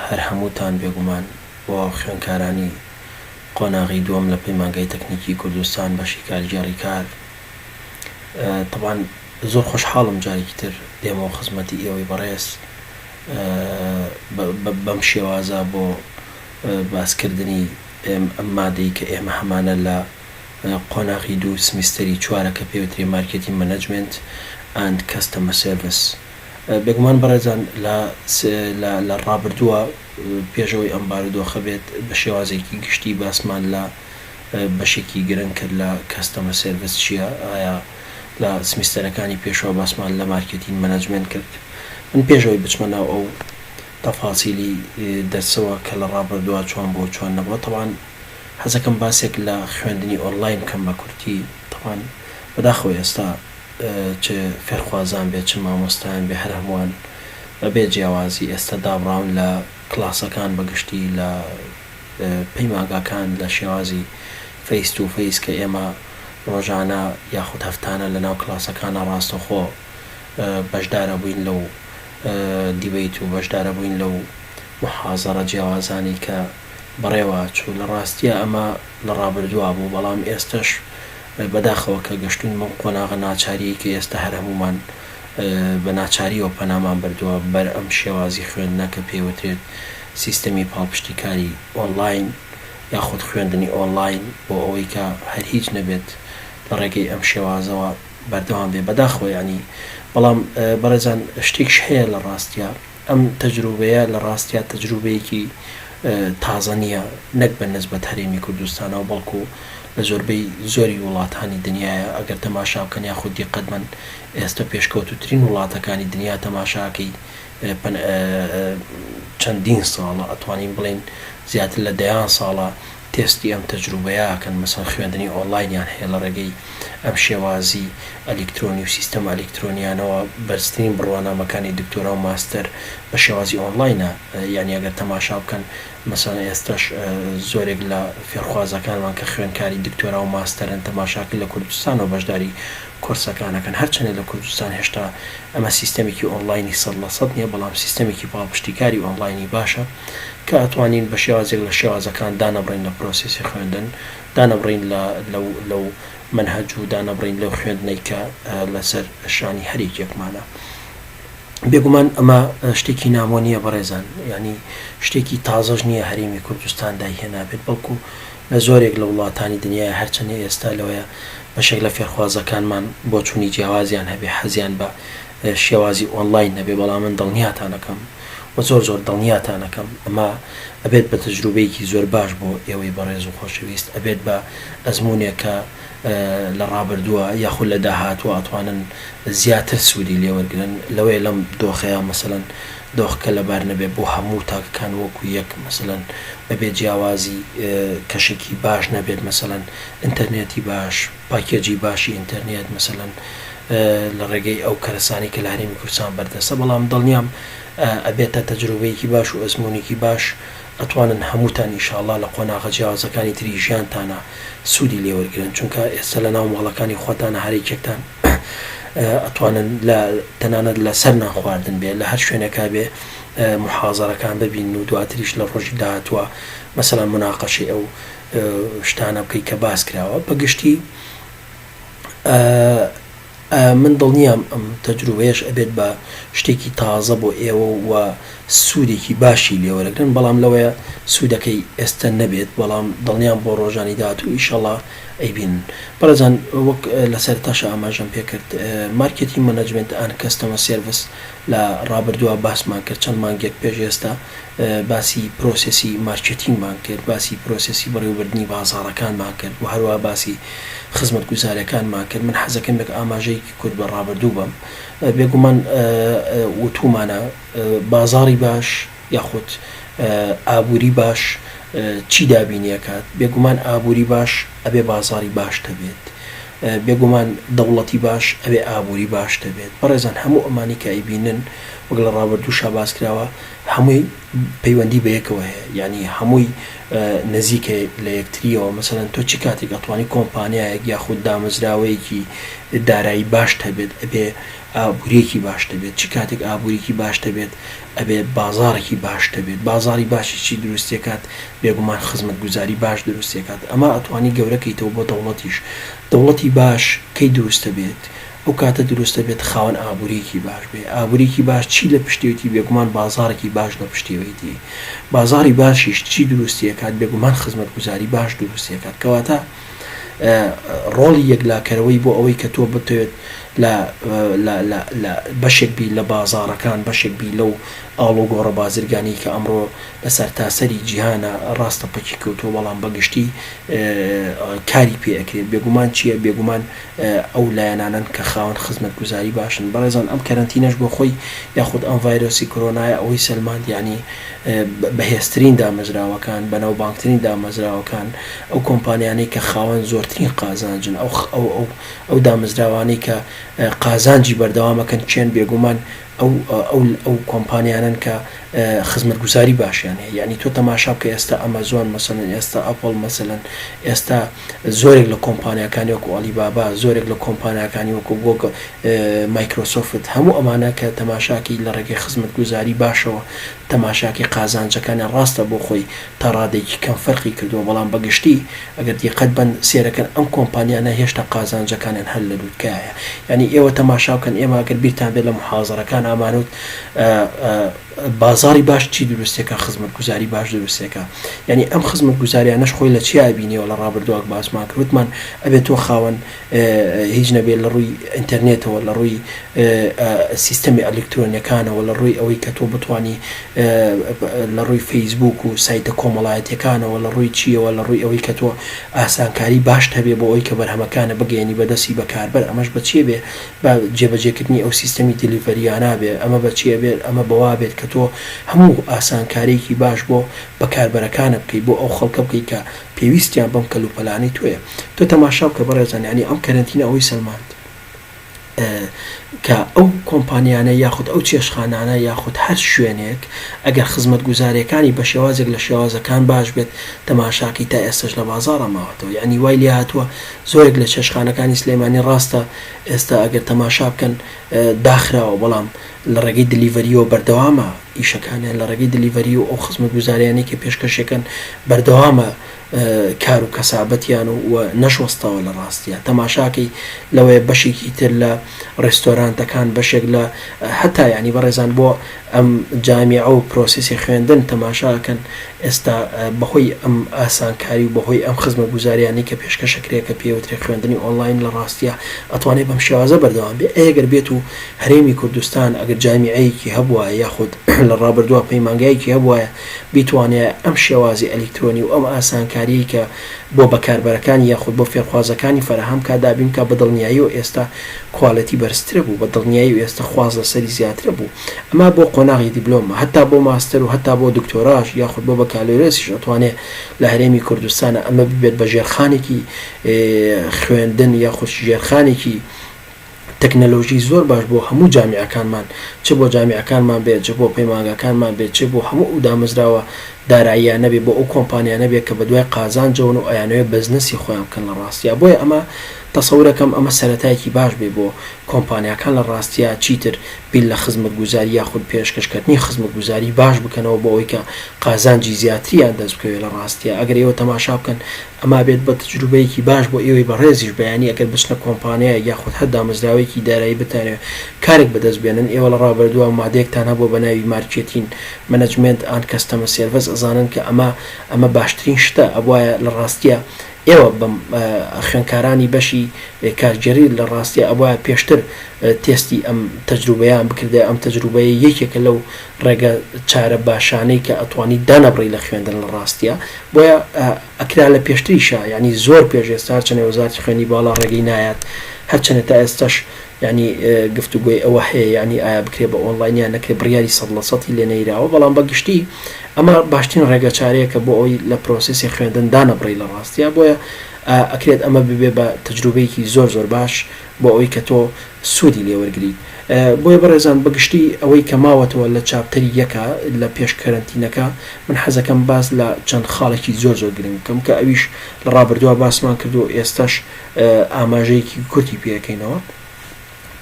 هەر هەمووتان بێگومان بۆ خوێندکارانی قۆناغی دووەم لە پەیمانگەی تەکنیکی کوردستان بەشی کارگێڕی کار. طبعاً زۆر خۆشحاڵم جارێکی تر دێمەوە خزمەتی ئێوەی بەڕێز بەم شێوازە بۆ باسکردنی ئەم مادەی کە ئێمە هەمانە لە قۆناغی دوو سمیستەری چوارە کە پێوتری مارکێتینگ مەنەجمنت ئەند کەستەمە سێڤیس. بێگومان بەڕێزان لە ڕابردووە پێشەوەی ئەم بارودۆخە بێت بە شێوازێکی گشتی باسمان لە بەشێکی گرنگ کرد لە کەستەمە سێڤیس چییە، ئایا لە سمیستەرەکانی پێشەوە باسمان لە مارکێتینگ مەنەجمنت کرد. من پێشەوەی بچمە ناو ئەو تەفاسیلی دەرسەوە کە لە ڕابردووە چۆن بۆ چۆن نەبووە. طبعاً حەزەکەم باسێک لە خوێندنی ئۆنلاین بکەم بە کورتی. طبعاً بەداخەوە ئێستا چ فێرخوازان بێت چ مامۆستایان بێ هەر هەمووان بەبێ جیاوازی ئێستا دابڕاون لە کلاسەکان بەگشتی لە پەیمانگاکان لە شێوازی فەیس تو فەیس کە ئێمە ڕۆژانە یاخود هەفتانە لە ناو کلاسەکانە ڕاستەخۆ بەشدارە بووین لەو دیبەیت و بەشدارە بووین لەو محازەرە جیاوازانی کە بەڕێوە چوو. لە ڕاستیە ئەمە لە ڕابردووە بوو، بەڵام ئێستش بەداخەوە کە گەشتون قۆناغە ناچاری کە ئێستا هەر هەمومان بە ناچاریەوە پەنامان بردووە بەر ئەم شێوازی خوێندنە کە پێوترێت سیستەمی پاڵپشتیکاری ئۆنلاین یاخود خوێندنی ئۆنلاین بۆ ئەوەی کە هەر هیچ نەبێت لە ڕێگەی ئەم شێوازەوە بەردەوام بێ. بەداخەوە ینی بەڵام بەڕێزان شتێکش هەیە لە ڕاستیە ئەم تەجروبەیە لە ڕاستیا تەجروبەیەکی تازە نییە، نەک بە نسبەت هەرێمی کوردستانەوە بەڵکو لە زۆربەی زۆری وڵاتانی دنیاە. ئەگەر تەماشا بکەن یاخود دیقەتمەن ئێستا پێشکەوتوترین وڵاتەکانی دنیا تەماشاکەی چەندین ساڵە، ئەتوانین بڵێن زیاتر لە دەیان ساڵە تێستی ئەم تەجروبەیەکەن، مەسەڵەن خوێندنی ئۆنلاینیان هەیە لە ڕێگەی ئەم شێوازی ئەلکترۆنی و سیستەم ئەلکترۆنیانەوە. بەرزترین بڕوانامەکانی دکتۆرا و ماستەر بە شێوازی ئۆنلاینە. یعنی ئەگەر تەماشا بکەن مەسەڵەن ئێستاش زۆرێک لە فێرخوازەکانمان کە خوێندکاری دکتۆرا و ماستەرن تەماشاکە لە کوردستانەوە بەشداری کۆرسەکانەکەن. هەرچەندە لە کوردستان هێشتا ئەمە سیستەمێکی ئۆنلاینی 100% نییە، بەڵام سیستەمێکی پاڵپشتیکاری ئۆنلاینی باشە کە ئەتوانین بە شێوازێک لە شێوازەکان دانەبڕین لە پرۆسێسی خوێندن، دانەبڕین لەو منهەج و دانەبڕین لەو خوێندنەی کە لەسەر شانی هەرێکێکمانە. بێگومان ئەمە شتێکی نامۆ نییە بەڕێزان، ینی شتێکی تازەش نییە هەرێمی کوردستان داهێنابێت، بەڵکو لە زۆرێک لە وڵاتانی دنیای هەرچەندە ئێستا لەوەیە بەشێک لە فێرخوازەکانمان بۆ چوونی جیاوازیان هەبێ حەزیان بە شێوازی ئۆنلاین نەبێ، بەڵام من دڵنیاتانەکەم و زۆر دڵنیاتانەکەم ئەمە ئەبێت بە تەجروبەیەکی زۆر باش بۆ ئێوەی بەڕێز و خۆشەویست، ئەبێت بە ئەزمونێکە لە ڕابردووە یاخود لە داهاتوە ئەتوانن زیاتر سوودی لێوەرگرن لەوەی لەم دۆخەیە. مەسەڵەن دۆخکە لەبار نەبێت بۆ هەموو تاکەکان وەکو یەک، مەسەڵەن بەبێت جیاوازی کەشێکی باش نەبێت، مەسەڵەن ئینتەرنێتی باش، پاکێجی باشی ئینتەرنێت مەسەڵەن لە ڕێگەی ئەو کەرەسانی کە لە هەرێمی کوردستان بەردەستە. بەڵام دڵنیام ئەبێتە تەجروبەیەکی باش و ئەزمونێکی باش، ئەتوانن هەمووتان ئینشاءڵڵا لە قۆناغە جیاوازەکانی تری ژیانتانە سوودی لێوەرگرن، چونکە ئێستا لە ناو ماڵەکانی خۆتانە هەرێکێکتان ئەتوانن لە تەنانەت لە سەر ناخواردن بێ لە هەر شوێنێکا بێ محازەرەکان ببین و دواتریش لە ڕۆژی داهاتوە مەسەڵەن مناقەشەی ئەو شتانە بکەی کە باس کراوە. بەگشتی من دڵنیام ئەم تەجروبەیەش ئەبێت بە شتێکی تازە بۆ ئێوە و سوودێکی باشی لێوەرەگرن، بەڵام لەوەیە سوودەکەی ئێستا نەبێت، بەڵام دڵنیام بۆ ڕۆژانی داهاتوو ئینشاءڵڵا ئەیبین. بەڕێزان وەک لەسەر تاشە ئاماژەم پێکرد مارکێتینگ مەنەجمنت ئەند کەستەمە سێڤیس لە ڕابردووە باسمان کرد، چەند مانگێک پێش ئێستا باسی پرۆسێسی مارکێتینگمان کرد، باسی پرۆسێسی بەڕێوەبردنی بازاڕەکانمان کرد و هەروە باسی خزمەتگوزاریەکانمان کرد. من حەزەکەم بێک ئاماژەیەکی کورد بە ڕابردوو بم. بێگومان وتومانە بازاڕی باش یاخود ئابووری باش چی دابینیەکات. بێگومان ئابووری باش ئەبێ بازاڕی باش دەبێت، بێگومان دەوڵەتی باش ئەبێ ئابووری باش دەبێت. بەڕێزان هەموو ئەمانی کە ئەیبینن وەک لە ڕابردووشا باس کراوە هەمووی پەیوەندی بەیەکەوە هەیە، یعنی هەمووی نزیکە لە یەکتریەوە. مەسەڵەن تۆ چی کاتێک ئەتوانی کۆمپانیایەک یاخود دامەزراوەیەکی دارایی باش هەبێت ئەبێ ئابوووریەکی باش دەبێت چ کاتێک ئابوووریکی باش دەبێت ئەبێت بازارێکی باش دەبێت بازاری باشیی دروستێکات بێگومان خزمەت گوزاری باش دروستێکات ئەمە ئەتوانی گەورەکەیتەوە بۆ دەوڵەتی باش کەی دروستە بێت ئەو کاتە دروستە بێت خاوەن ئابوووریەکی باش بێ ئابوووریەکی باش چی لە پشتێتی بێگومان بازارێکی باش لە پشتێوەیتی بازاری باشیش چی دروستیەکات بێگومان خزمەت گوزاری باش دروستیەکات کەواتە ڕۆڵی یەکلاکەرەوەی بۆ ئەوەی کە تۆ بتوێت لە بەشێک بی لە بازارەکان بەشێک بی لەو ئاڵۆگۆڕە بازرگانی کە ئەمڕۆ لەسەر تاسەری جیهانە ڕاستە پەکی کەوتۆ بەڵام بەگشتی کاری پێەکرێت بێگومان چییە بێگومان ئەو لایەنانن کە خاوەن خزمەت گوزاری باشن بەڕێزان ئەم کەرەنتینەش بۆ خۆی یاخود ئەم ڤایرۆسی کۆرۆنایە ئەوەی سەلماند ینی بەهێزترین دامەزراوەکان بەناوبانگترین دامەزراوەکان ئەو کۆمپانیانەی کە خاوەن زۆرترین قازانجن ئەو دامەزراوانەی کە قازانجی بەردەوامەکەن چێن بێگومان ئەو کۆمپانیانن کە خزمەت گوزاری باشیان هەیە یعنی تۆ تەماشا بکە ئێستا ئەمازۆن مەسەلەن ئێستا ئەپڵ مەسەلەن ئێستا زۆرێک لە کۆمپانیەکانی وەکو ئالیبابا زۆرێک لە کۆمپانیەکانی وەکو گۆگڵ مایکرۆسۆفت هەموو ئەمانە کە تەماشاکی لە ڕێگەی خزمەت گوزاری باشەوە تەماشاکی قازانجەکانی ڕاستە بۆ خۆی تا ڕادێکی کەم فەرقی کردووە بەڵام بەگشتی ئەگەر دیقەت بن سێرەکەن ئەم کۆمپانیانە هێشتا قازانجەکانیان هەل لە دوودکایە یعنی ئێوە تەماشا بکەن ئێمە ئەگەر بیرتان بێت لە محازەرەکان ئامانوت بازاری باش چی دروستێکە خزمەت گوزاری باش دروستێکە یعنی ئەم خزمەت گوزاریانەش خۆی لە چی بینیەوە لە ڕابردووەک باسمان کردمان ئەبێت تۆ خاوەن هیچ نەبێت لە ڕووی ئینتەرنێتەوە لە ڕووی سیستەمی ئەلکترۆنیەکانەوە لە ڕووی ئەوەی کە تۆ بتوانی لە ڕووی فەیسبوک و سایتە کۆمەڵایەتەکانەوە لە ڕووی چیەوە لە ڕووی ئەوەی کە تۆ ئاسانکاری باش هەبێ بۆ ئەوی کە بەرهەمەکانە بگەێنی بەدەستی بەکاربەر ئەمەش بەچێ بێ بە جێبەجێکردنی ئەو سیستەمی دیلیڤەریانە بێ ئەمە بەچیە بێت ئەمە بەوا بێت کە تۆ هەموو ئاسانکارێکی باش بۆ بەکاربەرەکانە بکەیت بۆ ئەو خەڵکە بکەیت کە پێویستیان بەم کەلوپەلانی توێ تۆ تەماشا بکە بەڕێزان ینی ئەم کەرەنتینە ئەوەی سەلماند کە ئەو کۆمپانیانە یاخود ئەو چێشخانانە یاخود هەر شوێنێک ئەگەر خزمەت گوزاریەکانی بە شێوازێک لە شێوازەکان باش بێت تەماشاکی تا ئێستش لە بازارە ماوەتەوە یعنی وای لێ هاتووە زۆرێک لە چێشخانەکانی سلێمانی ڕاستە ئێستا ئەگەر تەماشا بکەن داخراوە بەڵام لە ڕێگەی دلیڤەریەوە بەردەوامە ئیشەکانیان لە ڕێگەی دلیڤەری و ئەو خزمەت گوزاریانەی کە پێشکەشەکەن بەردەوامە کار و کەسابەتیان و نەشوەستەوە لە ڕاستیە تەماشاکەی لەوەیە بەشێکی تر لە ڕێستۆرانتەکان بەشێک لە هەتا ینی بەڕێزان بۆ ئەم جامیعە و پرۆسیسی خوێندن تەماشاکەن ئێستا بەهۆی ئەم ئاسانکاری و بەهۆی ئەم خزمەت گوزاریانی کە پێشکەشەکرێت کە پێوترێ خوێندنی ئۆنلاین لە ڕاستیە ئەتوانێت بەم شێوازە بەردەوام بێ ئەگەر بێت و هەرێمی کوردستان ئەگەر جامیعەیەکی هەبووە یاخود لە ڕابردووە پەیمانگایەکی هەبووە بیتوانێت ئەم شێوازی ئەلکترۆنی و ئەم ئاسانکاری کە بۆ بەکاربەرەکانی یاخود بۆ فێرخوازەکانی فەرهەم کا دابین کە بەدڵنیایی و ئێستا کوالەتی بەرزترە بوو بەدڵنیایی و ئێستا خواز لەسەری زیاترە بوو ئەمە بۆ قۆناغی دیبلۆمە هەتا بۆ ماستەر و هەتا بۆ دکتۆراژ یاخود بۆ بەکالۆرێسیش ئەتوانێت لە هەرێمی کوردستانە ئەمە ببێت بە ژێرخانێکی خوێندن یاخود ژێرخانێکی تەکنەلۆژی زۆر باش بۆ هەموو جامیعەکانمان چ بۆ جامیعەکانمان بێت چ بۆ پەیمانگەکانمان بێت چ بۆ هەموو ئەو دامەزراوە داراییانە بێ بۆ ئەو کۆمپانیانە بێت کە بە دوای قازانجەون و ئەیانەوێت بەزنسی خۆیان بکەن لە ڕاستیە بۆیە ئەمە تەسەورەکەم ئەمە سەرەتایەکی باش بێ بۆ کۆمپانیەکان لە ڕاستیە چیتر بیل لە خزمەت گوزاری یاخود پێشکەشکردنی خزمەت گوزاری باش بکەنەوە بۆ ئەوەی کە قازانجی زیاتریان دەست بکەوێت لە ڕاستیە ئەگەر ئێوە تەماشا بکەن ئەما بێت بە تجروبەیەکی باش بۆ ئێوەی بەڕێزیش بەیانی ئەگەر بچنە کۆمپانیای یاخود هەر دامەزراوەیەکی دارایی بتانێت کارێک بەدەست بێنن ئێوە لە ڕابردووە مادەیەکتان هەبوو بە ناوی مارکێتین منەجمنت ئان کەستەمە سێرڤس ئەزانن کە ئەمە باشترین شتە ئەوایە لە ڕاستیە ئێوە بەم خوێنکارانی بەشی کارگەری لە ڕاستیە ئەوە پێشتر تێستی ئەم تەجروبەیان بکردێ ئەم تەجروبەیە یەکێکە لەو ڕێگە چارە باشانەی کە ئەتوانی دانەبڕی لە خوێندن لە ڕاستیە بۆیە ئەکرا لە پێشتریشە ینی زۆر پێش ئێستا چەنێ وەزارەتی خوێنی باڵا ڕێگەی نایەت هەرچەنە تا ئێستاش ینی گفتوگوی ئەوە هەیە ینی ئایا بکرێ بە ئۆنلاینیان نەکرێت بڕیاری 100% لێ نەیراوە بەڵام بەگشتی ئەمە باشترین ڕێگە چارەیەکە بۆ ئەوی لە پرۆسیسی خوێندن دانەبڕی لە ڕاستیە بۆیە ئەکرێت ئەمە ببێ بە تەجروبەیەکی زۆر زۆر باش بۆ ئەوەی کە تۆ سوودی لێوەرگریت بۆیە بەڕێزان بەگشتی ئەوەی کە ماوەتەوە لە چاپتەری یەکە لە پێش کەرەنتینەکە من حەزەکەم باس لە چەند خاڵێکی زۆر زۆر گرنگ بکەم کە ئەویش لە ڕابردووە باسمان کردو ئێستاش ئاماژەیەکی کورتی پێەکەینەوە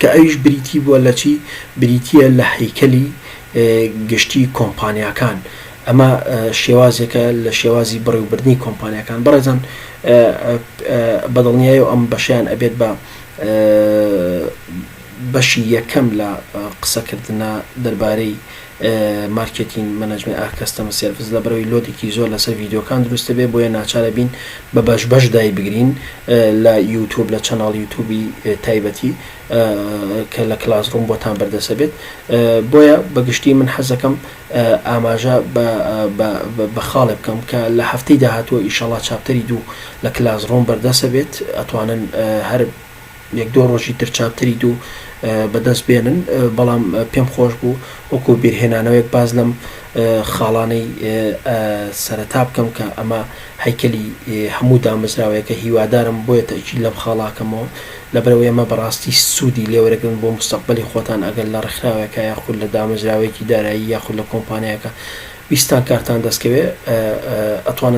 کە ئەویش بریتی بووە لە چی بریتیە لە هەیکەلی گشتی کۆمپانیاکان ئەمە شێوازێکە لە شێوازی بڕێوەبردنی کۆمپانیاکان بەڕێزان بەدڵنیایی و ئەم بەشیان ئەبێت بە بەشی یەکەم لە قسەکردنە دەربارەی مارکتینگ مەنەجمنت کەستەمە سێرڤیس لە بەرەوەی لۆتێکی زۆر لەسەر ڤیدیۆکان دروستە بێ بۆیە ناچارە بین بە بەش دای بگرین لە یوتیوب لە چەناڵ یوتیوبی تایبەتی کە لە کلاسڕوم بۆتان بەردەسە بێت بۆیە بەگشتی من حەزەکەم ئاماژە بە خاڵێ بکەم کە لە هەفتەی داهاتوە ئیشەڵا چاپتەری دوو لە کلاسڕوم بەردەسە بێت ئەتوانن هەر یەک دۆ ڕۆژی تر چاپتەری دوو بەدەست بێنن بەڵام پێم خۆش بوو وەکو بیرهێنانەوەیەک باز لەم خاڵانەی سەرەتا بکەم کە ئەمە هەیکەلی هەموو دامەزراوەیەکە هیوادارم بۆیە تەئکید لەم خاڵاکەمەوە لەبەرەوەی ئەمە بەڕاستی سوودی لێوەرەگرن بۆ مستەقبەلی خۆتان ئەگەر لە ڕێکخراوێکە یاخود لە دامەزراوەیەکی دارایی یاخود لە کۆمپانیاکە ویستان کارتان دەستکەوێ ئەتوانن